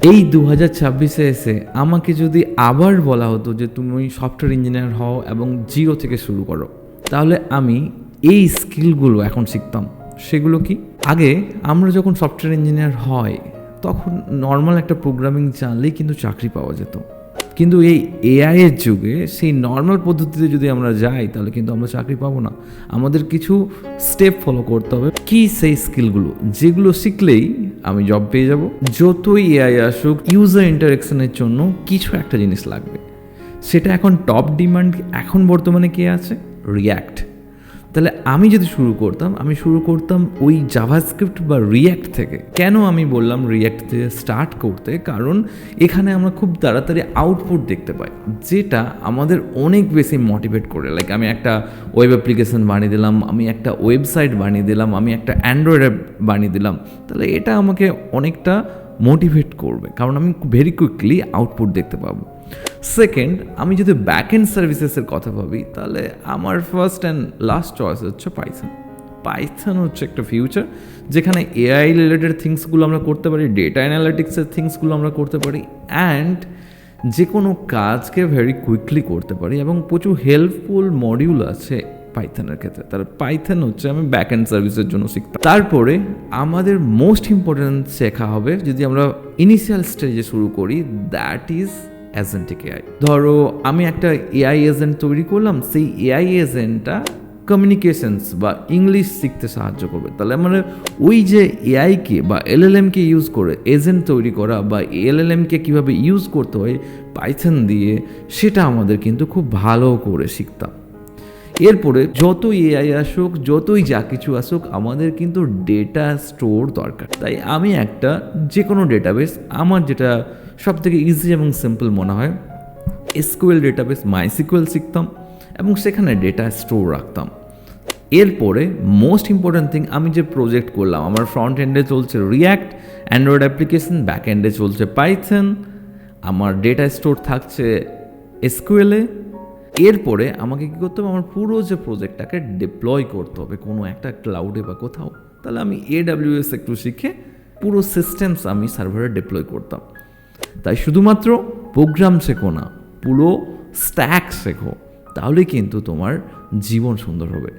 এই 2026-এ এসে আমাকে যদি আবার বলা হতো যে তুমি সফটওয়্যার ইঞ্জিনিয়ার হও এবং জিরো থেকে শুরু করো, তাহলে আমি এই স্কিলগুলো এখন শিখতাম। সেগুলো কি? আগে আমরা যখন সফটওয়্যার ইঞ্জিনিয়ার হয় তখন নর্মাল একটা প্রোগ্রামিং জানলেই কিন্তু চাকরি পাওয়া যেত, কিন্তু এই এআইয়ের যুগে সেই নর্মাল পদ্ধতিতে যদি আমরা যাই তাহলে কিন্তু আমরা চাকরি পাবো না। আমাদের কিছু স্টেপ ফলো করতে হবে। কি সেই স্কিলগুলো যেগুলো শিখলেই আমি জব পেয়ে যাব? যতই এআই আসুক, ইউজার ইন্টারেকশনের জন্য কিছু একটা জিনিস লাগবে। সেটা এখন টপ ডিমান্ড এখন বর্তমানে কে আছে? রিয়্যাক্ট। তাহলে আমি যদি শুরু করতাম ওই জাভাস্ক্রিপ্ট বা রিয়্যাক্ট থেকে। কেন আমি বললাম রিয়্যাক্ট থেকে স্টার্ট করতে? কারণ এখানে আমরা খুব তাড়াতাড়ি আউটপুট দেখতে পাই, যেটা আমাদের অনেক বেশি মোটিভেট করে। লাইক আমি একটা ওয়েব অ্যাপ্লিকেশন বানিয়ে দিলাম, আমি একটা ওয়েবসাইট বানিয়ে দিলাম, আমি একটা অ্যান্ড্রয়েড অ্যাপ বানিয়ে দিলাম, তাহলে এটা আমাকে অনেকটা মোটিভেট করবে, কারণ আমি ভেরি কুইকলি আউটপুট দেখতে পাবো। সেকেন্ড, আমি যদি ব্যাক এন্ড সার্ভিসেসের কথা ভাবি, তাহলে আমার ফার্স্ট অ্যান্ড লাস্ট চয়েস হচ্ছে পাইথন হচ্ছে একটা ফিউচার, যেখানে এআই রিলেটেড থিংসগুলো আমরা করতে পারি, ডেটা অ্যানালিটিক্সের থিংসগুলো আমরা করতে পারি, অ্যান্ড যে কোনো কাজকে ভেরি কুইকলি করতে পারি, এবং প্রচুর হেল্পফুল মডিউল আছে পাইথনের ক্ষেত্রে। তার পাইথন হচ্ছে আমি ব্যাক এন্ড সার্ভিসের জন্য শিখতাম। তারপরে আমাদের মোস্ট ইম্পর্টেন্ট শেখা হবে, যদি আমরা ইনিশিয়াল স্টেজে শুরু করি, দ্যাট ইজ এজেন্টিক এআই। ধরো আমি একটা এআই এজেন্ট তৈরি করলাম, সেই এআই এজেন্টটা কমিউনিকেশনস বা ইংলিশ শিখতে সাহায্য করবে। তাহলে মানে ওই যে এআইকে বা এলএলএমকে ইউজ করে এজেন্ট তৈরি করা, বা এলএলএমকে কীভাবে ইউজ করতে হয় পাইথন দিয়ে, সেটা আমাদের কিন্তু খুব ভালো করে শিখতাম। এরপরে যতই এআই আসুক, যতই যা কিছু আসুক, আমাদের কিন্তু ডেটা স্টোর দরকার। তাই আমি একটা যে কোনো ডেটাবেস, আমার যেটা সব থেকে ইজি এবং সিম্পল মনে হয়, এসকিউএল ডেটাবেস, মাইসিকিউএল শিখতাম এবং সেখানে ডেটা স্টোর রাখতাম। এরপরে মোস্ট ইম্পর্ট্যান্ট থিং, আমি যে প্রজেক্ট করলাম, আমার ফ্রন্ট এন্ডে চলছে রিয়্যাক্ট অ্যান্ড্রয়েড অ্যাপ্লিকেশন, ব্যাক এন্ডে চলছে পাইথন, আমার ডেটা স্টোর থাকছে এসকিউএলে। এরপরে আমাকে কী করতে হবে? আমার পুরো যে প্রজেক্টটাকে ডিপ্লয় করতে হবে কোনো একটা ক্লাউডে বা কোথাও। তাহলে আমি AWS একটু শিখে পুরো সিস্টেমস আমি সার্ভারে ডিপ্লয় করতাম। তাই শুধুমাত্র প্রোগ্রাম শেখো না, পুরো স্ট্যাক শেখো, তাহলে কিন্তু তোমার জীবন সুন্দর হবে।